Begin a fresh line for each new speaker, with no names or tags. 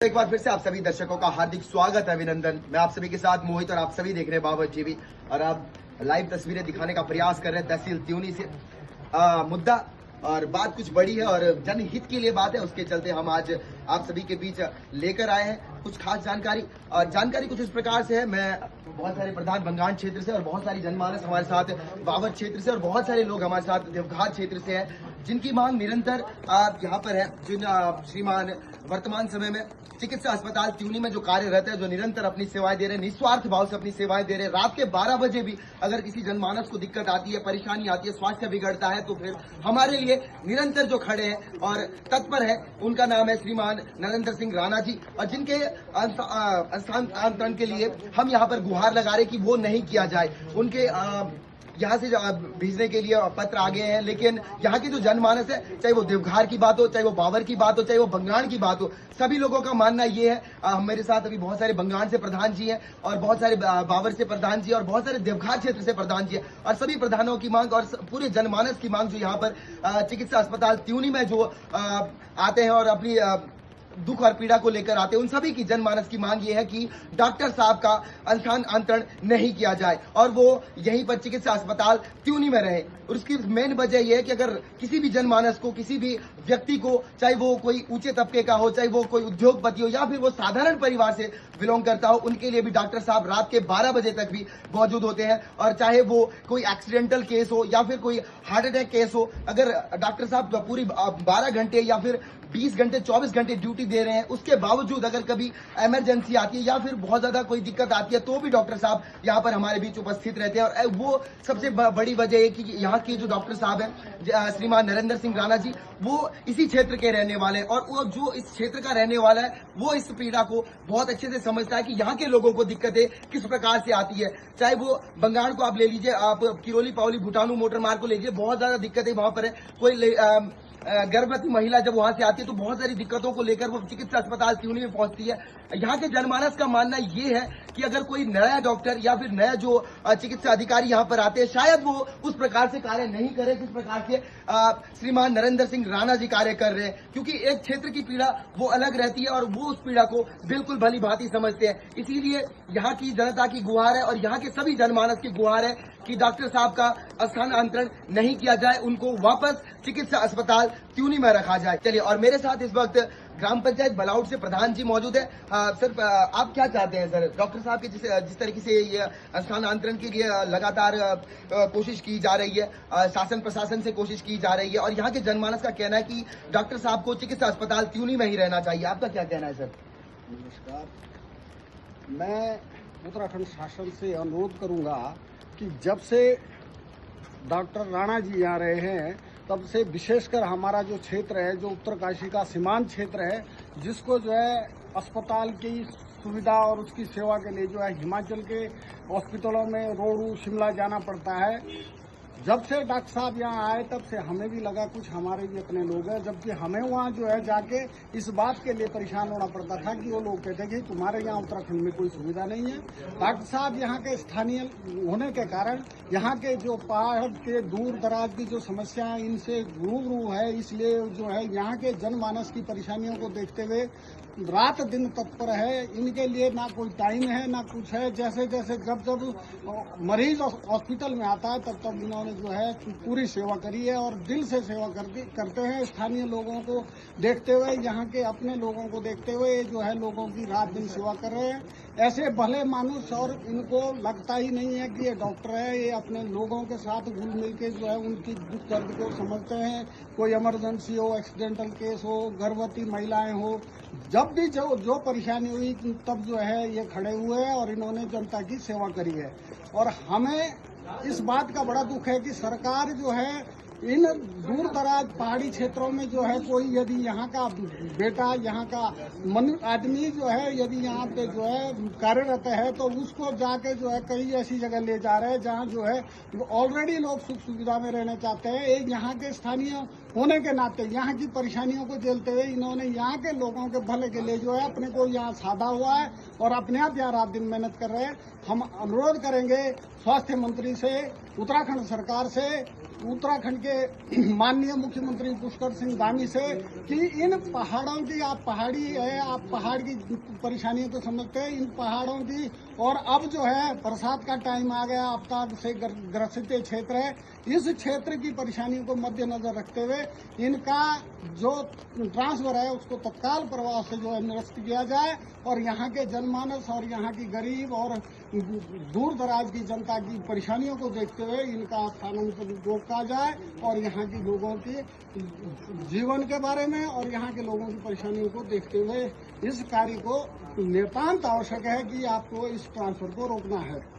एक बार फिर से आप सभी दर्शकों का हार्दिक स्वागत है, अभिनंदन। मैं आप सभी के साथ मोहित और आप सभी देख रहे हैं बाबर टीवी और आप लाइव तस्वीरें दिखाने का प्रयास कर रहे हैं तहसील त्यूनी से। मुद्दा और बात कुछ बड़ी है और जनहित के लिए बात है, उसके चलते हम आज आप सभी के बीच लेकर आए हैं कुछ खास जानकारी। और जानकारी कुछ इस प्रकार से है, मैं बहुत सारे प्रधान बंगाल क्षेत्र से और बहुत सारी जनमानस हमारे साथ बाबर क्षेत्र से और बहुत सारे लोग हमारे साथ देवघाट क्षेत्र से हैं, जिनकी मांग निरंतर यहाँ पर है। जिन श्रीमान वर्तमान समय में चिकित्सा अस्पताल त्यूनी में जो कार्यरत है, जो निरंतर अपनी सेवाएं दे रहे हैं, निस्वार्थ भाव से अपनी सेवाएं दे रहे हैं। रात के 12 बजे भी अगर किसी जनमानस को दिक्कत आती है, परेशानी आती है, स्वास्थ्य बिगड़ता है, तो फिर हमारे लिए निरंतर जो खड़े हैं और तत्पर है, उनका नाम है श्रीमान नरेंद्र सिंह राणा जी। और जिनके स्थानांतरण के लिए हम यहाँ पर गुहार लगा रहे कि वो नहीं किया जाए। उनके यहाँ से भेजने के लिए पत्र आ गए हैं, लेकिन यहाँ की जो जनमानस है, चाहे वो देवघार की बात हो, चाहे वो बाबर की बात हो, चाहे वो बंगाल की बात हो, सभी लोगों का मानना ये है। मेरे साथ अभी बहुत सारे बंगाल से प्रधान जी हैं और बहुत सारे बाबर से प्रधान जी और बहुत सारे देवघाट क्षेत्र से प्रधान जी हैं। और सभी प्रधानों की मांग और पूरे जनमानस की मांग जो यहाँ पर चिकित्सा अस्पताल त्यूनी में जो आते हैं और अपनी दुख और पीड़ा को लेकर आते हैं, उन सभी की जनमानस की मांग ये है कि डॉक्टर साहब का स्थानांतरण नहीं किया जाए और वो यहीं पर चिकित्सा अस्पताल त्यूनी में रहे। और उसकी मेन वजह यह है कि अगर किसी भी जनमानस को, किसी भी व्यक्ति को, चाहे वो कोई ऊंचे तबके का हो, चाहे वो कोई उद्योगपति हो या फिर वो साधारण परिवार से बिलोंग करता हो, उनके लिए भी डॉक्टर साहब रात के 12 बजे तक भी मौजूद होते हैं। और चाहे वो कोई एक्सीडेंटल केस हो या फिर कोई हार्ट अटैक केस हो, अगर डॉक्टर साहब पूरी 12 घंटे या फिर 20 घंटे 24 घंटे ड्यूटी दे रहे हैं, उसके बावजूद अगर कभी इमरजेंसी आती है या फिर बहुत ज्यादा कोई दिक्कत आती है, तो भी डॉक्टर साहब यहाँ पर हमारे बीच उपस्थित रहते हैं। और वो सबसे बड़ी वजह है कि यहाँ के जो डॉक्टर साहब हैं, श्रीमान नरेंद्र सिंह राणा जी, वो इसी क्षेत्र के रहने वाले हैं और वो जो इस क्षेत्र का रहने वाला है, वो इस पीड़ा को बहुत अच्छे से समझता है कि यहाँ के लोगों को दिक्कतें किस प्रकार से आती है। चाहे वो बंगाल को आप ले लीजिए, आप किरोली पावली भूटानू मोटर मार्ग को ले लीजिए, बहुत ज्यादा दिक्कतें वहां पर है। कोई गर्भवती महिला जब वहां से आती है तो बहुत सारी दिक्कतों को लेकर वो चिकित्सा अस्पताल त्यूनी में पहुंचती है। यहाँ के जनमानस का मानना ये है कि अगर कोई नया डॉक्टर या फिर नया जो चिकित्सा अधिकारी यहाँ पर आते हैं, शायद वो उस प्रकार से कार्य नहीं करे जिस प्रकार से श्रीमान नरेंद्र सिंह राणा जी कार्य कर रहे हैं, क्योंकि एक क्षेत्र की पीड़ा वो अलग रहती है और वो उस पीड़ा को बिल्कुल भली भांति समझते हैं। इसीलिए यहाँ की जनता की गुहार है और यहाँ के सभी जनमानस की गुहार है कि डॉक्टर साहब का स्थानांतरण नहीं किया जाए, उनको वापस चिकित्सा अस्पताल त्यूनी में रखा जाए। चलिए, और मेरे साथ इस वक्त ग्राम पंचायत बलाउट से प्रधान जी मौजूद है। सर, आप क्या चाहते हैं सर, डॉक्टर साहब के जिस तरीके से ये स्थानांतरण के लिए लगातार कोशिश की जा रही है, शासन प्रशासन से कोशिश की जा रही है, और यहाँ के जनमानस का कहना है कि डॉक्टर साहब को चिकित्सा अस्पताल त्यूनी में ही रहना चाहिए, आपका क्या कहना है सर?
नमस्कार, मैं उत्तराखंड शासन से अनुरोध करूंगा कि जब से डॉक्टर राणा जी आ रहे हैं, तब से विशेषकर हमारा जो क्षेत्र है, जो उत्तरकाशी का सीमांत क्षेत्र है, जिसको जो है अस्पताल की सुविधा और उसकी सेवा के लिए जो है हिमाचल के हॉस्पिटलों में रोहू शिमला जाना पड़ता है, जब से डॉक्टर साहब यहाँ आए तब से हमें भी लगा कुछ हमारे भी अपने लोग हैं, जबकि हमें वहाँ जो है जाके इस बात के लिए परेशान होना पड़ता था कि वो लोग कहते कि तुम्हारे यहाँ उत्तराखंड में कोई सुविधा नहीं है। डॉक्टर साहब यहाँ के स्थानीय होने के कारण यहाँ के जो पहाड़ के दूर दराज की जो समस्याएं इनसे रूबरू है, इसलिए जो है यहाँ के जनमानस की परेशानियों को देखते हुए रात दिन तत्पर है। इनके लिए ना कोई टाइम है ना कुछ है। जैसे जैसे जब मरीज हॉस्पिटल में आता है तब इन्होंने जो है पूरी सेवा करी है और दिल से सेवा करते हैं। स्थानीय लोगों को देखते हुए, यहाँ के अपने लोगों को देखते हुए जो है लोगों की रात दिन सेवा कर रहे हैं। ऐसे भले मानुष, और इनको लगता ही नहीं है कि ये डॉक्टर है, ये अपने लोगों के साथ घुल मिल के जो है उनकी दुख दर्द को समझते हैं। कोई इमरजेंसी हो, एक्सीडेंटल केस हो, गर्भवती महिलाएं हो, जब भी जो परेशानी हुई तब जो है ये खड़े हुए हैं और इन्होंने जनता की सेवा करी है। और हमें इस बात का बड़ा दुख है कि सरकार जो है इन दूर दराज पहाड़ी क्षेत्रों में जो है कोई यदि यहाँ का बेटा, यहाँ का आदमी जो है यदि यहाँ पे जो है कार्यरत है, तो उसको जाके जो है कई ऐसी जगह ले जा रहे हैं जहाँ जो है ऑलरेडी लोग सुख सुविधा में रहना चाहते हैं। एक यहाँ के स्थानीय होने के नाते यहाँ की परेशानियों को झेलते हुए इन्होंने यहाँ के लोगों के भले के लिए जो है अपने को यहाँ साधा हुआ है और अपने आप यहाँ रात दिन मेहनत कर रहे हैं। हम अनुरोध करेंगे स्वास्थ्य मंत्री से, उत्तराखंड सरकार से, उत्तराखंड के माननीय मुख्यमंत्री पुष्कर सिंह धामी से कि इन पहाड़ों की, आप पहाड़ी है, आप पहाड़ की परेशानियों को समझते हैं, इन पहाड़ों की, और अब जो है बरसात का टाइम आ गया, आपदा से ग्रसित क्षेत्र है, इस क्षेत्र की परेशानियों को मद्देनजर रखते हुए इनका जो ट्रांसफर है उसको तत्काल प्रभाव से जो है निरस्त किया जाए और यहाँ के जनमानस और यहाँ की गरीब और दूर दराज की जनता की परेशानियों को देखते हुए इनका स्थानांतरण रोका जाए और यहाँ के लोगों की जीवन के बारे में और यहाँ के लोगों की परेशानियों को देखते हुए इस कार्य को नितांत आवश्यक है कि आपको इस ट्रांसफर को रोकना है।